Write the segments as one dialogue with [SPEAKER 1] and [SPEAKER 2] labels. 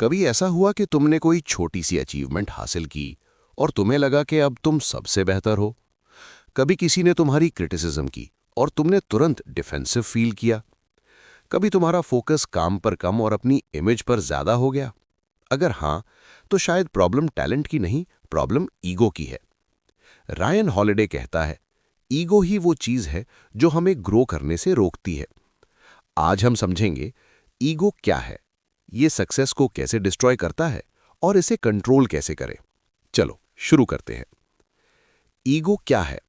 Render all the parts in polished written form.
[SPEAKER 1] कभी ऐसा हुआ कि तुमने कोई छोटी सी अचीवमेंट हासिल की और तुम्हें लगा कि अब तुम सबसे बेहतर हो। कभी किसी ने तुम्हारी क्रिटिसिज्म की और तुमने तुरंत डिफेंसिव फील किया। कभी तुम्हारा फोकस काम पर कम और अपनी इमेज पर ज्यादा हो गया। अगर हाँ, तो शायद प्रॉब्लम टैलेंट की नहीं, प्रॉब्लम ईगो की है। रायन हॉलिडे कहता है, ईगो ही वो चीज है जो हमें ग्रो करने से रोकती है। आज हम समझेंगे ईगो क्या है, ये सक्सेस को कैसे डिस्ट्रॉय करता है और इसे कंट्रोल कैसे करें। चलो शुरू करते हैं। ईगो क्या है?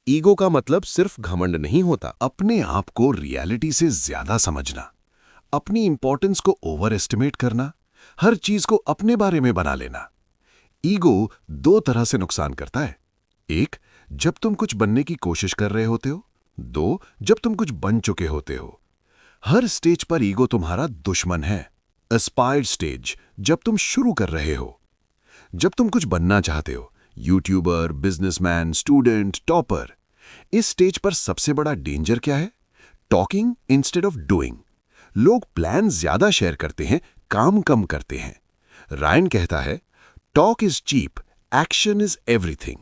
[SPEAKER 1] ईगो का मतलब सिर्फ घमंड नहीं होता।
[SPEAKER 2] अपने आप को रियलिटी से ज्यादा समझना, अपनी इंपॉर्टेंस को ओवर एस्टिमेट करना, हर चीज को अपने बारे में बना लेना। ईगो दो तरह से नुकसान करता है। एक, जब तुम कुछ बनने की कोशिश कर रहे होते हो। दो, जब तुम कुछ बन चुके होते हो। हर स्टेज पर ईगो तुम्हारा दुश्मन है। एस्पायर्ड स्टेज, जब तुम शुरू कर रहे हो। जब तुम कुछ बनना चाहते हो, यूट्यूबर, बिजनेसमैन, स्टूडेंट, टॉपर, इस स्टेज पर सबसे बड़ा डेंजर क्या है? Talking instead of doing. लोग प्लान ज्यादा शेयर करते हैं, काम कम करते हैं। रायन कहता है, talk is cheap, action is everything.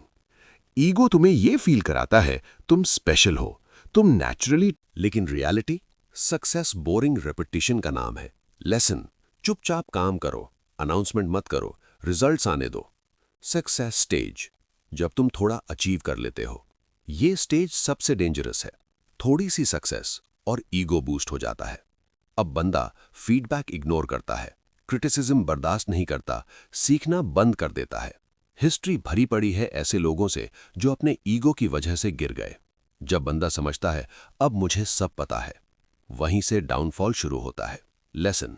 [SPEAKER 2] Ego तुम्हें यह फील कराता है तुम स्पेशल हो, तुम नेचुरली।
[SPEAKER 1] लेकिन रियलिटी, सक्सेस बोरिंग रेपिटेशन का नाम है। लेसन, चुपचाप काम करो, अनाउंसमेंट मत करो, रिजल्ट्स आने दो। सक्सेस स्टेज, जब तुम थोड़ा अचीव कर लेते हो। ये स्टेज सबसे डेंजरस है। थोड़ी सी सक्सेस और ईगो बूस्ट हो जाता है। अब बंदा फीडबैक इग्नोर करता है, क्रिटिसिज्म बर्दाश्त नहीं करता, सीखना बंद कर देता है। हिस्ट्री भरी पड़ी है ऐसे लोगों से जो अपने ईगो की वजह से गिर गए। जब बंदा समझता है अब मुझे सब पता है, वहीं से डाउनफॉल शुरू होता है। लेसन,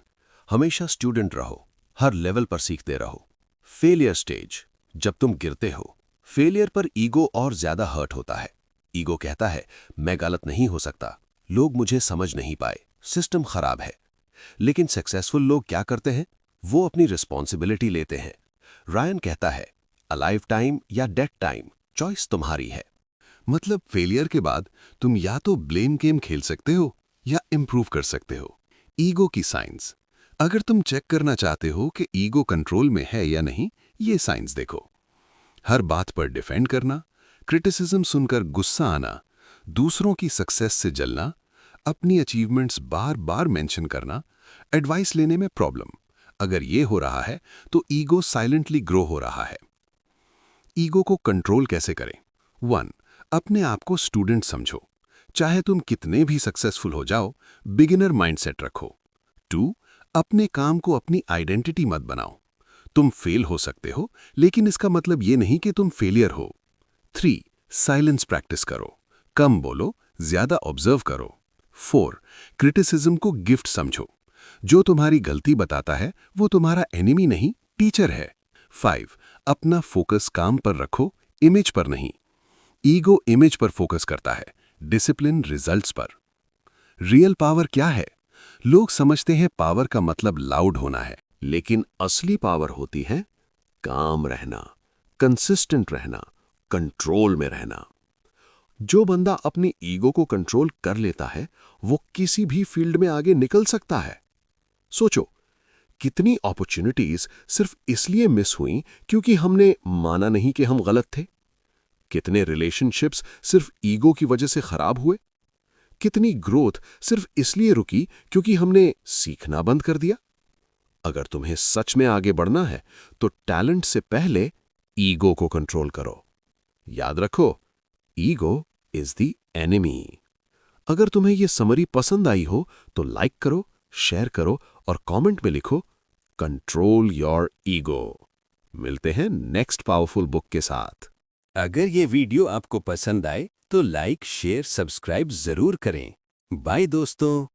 [SPEAKER 1] हमेशा स्टूडेंट रहो, हर लेवल पर सीखते रहो। फेलियर स्टेज, जब तुम गिरते हो, फेलियर पर ईगो और ज्यादा हर्ट होता है। ईगो कहता है मैं गलत नहीं हो सकता, लोग मुझे समझ नहीं पाए, सिस्टम खराब है। लेकिन सक्सेसफुल लोग क्या करते हैं? वो अपनी रिस्पॉन्सिबिलिटी लेते हैं। रायन कहता है, अ लाइफ टाइम या डेड टाइम, चॉइस तुम्हारी है।
[SPEAKER 2] मतलब फेलियर के बाद तुम या तो ब्लेम गेम खेल सकते हो या इंप्रूव कर सकते हो। ईगो की साइंस, अगर तुम चेक करना चाहते हो कि ईगो कंट्रोल में है या नहीं, ये साइंस देखो। हर बात पर डिफेंड करना, क्रिटिसिज्म सुनकर गुस्सा आना, दूसरों की सक्सेस से जलना, अपनी अचीवमेंट्स बार बार मेंशन करना, एडवाइस लेने में प्रॉब्लम। अगर ये हो रहा है तो ईगो साइलेंटली ग्रो हो रहा है। ईगो को कंट्रोल कैसे करें? 1. अपने आप को स्टूडेंट समझो। चाहे तुम कितने भी सक्सेसफुल हो जाओ, बिगिनर माइंडसेट रखो। 2. अपने काम को अपनी आइडेंटिटी मत बनाओ। तुम फेल हो सकते हो, लेकिन इसका मतलब ये नहीं कि तुम फेलियर हो। 3. साइलेंस प्रैक्टिस करो। कम बोलो, ज्यादा ऑब्जर्व करो। 4. क्रिटिसिज्म को गिफ्ट समझो। जो तुम्हारी गलती बताता है वो तुम्हारा एनिमी नहीं, टीचर है। 5. अपना फोकस काम पर रखो, इमेज पर नहीं। ईगो इमेज पर फोकस करता है, डिसिप्लिन रिजल्ट्स पर। रियल पावर क्या है? लोग समझते हैं पावर का मतलब लाउड होना है,
[SPEAKER 1] लेकिन असली पावर होती है काम रहना, कंसिस्टेंट रहना, कंट्रोल में रहना। जो बंदा अपनी ईगो को कंट्रोल कर लेता है, वो किसी भी फील्ड में आगे निकल सकता है। सोचो, कितनी अपॉर्चुनिटीज सिर्फ इसलिए मिस हुई क्योंकि हमने माना नहीं कि हम गलत थे। कितने रिलेशनशिप्स सिर्फ ईगो की वजह से खराब हुए। कितनी ग्रोथ सिर्फ इसलिए रुकी क्योंकि हमने सीखना बंद कर दिया। अगर तुम्हें सच में आगे बढ़ना है तो टैलेंट से पहले ईगो को कंट्रोल करो। याद रखो, ईगो इज द एनिमी। अगर तुम्हें यह समरी पसंद आई हो तो लाइक करो, शेयर करो और कमेंट में लिखो, कंट्रोल योर ईगो। मिलते हैं नेक्स्ट पावरफुल बुक के साथ।
[SPEAKER 3] अगर ये वीडियो आपको पसंद आए तो लाइक, शेयर, सब्सक्राइब जरूर करें। बाय दोस्तों।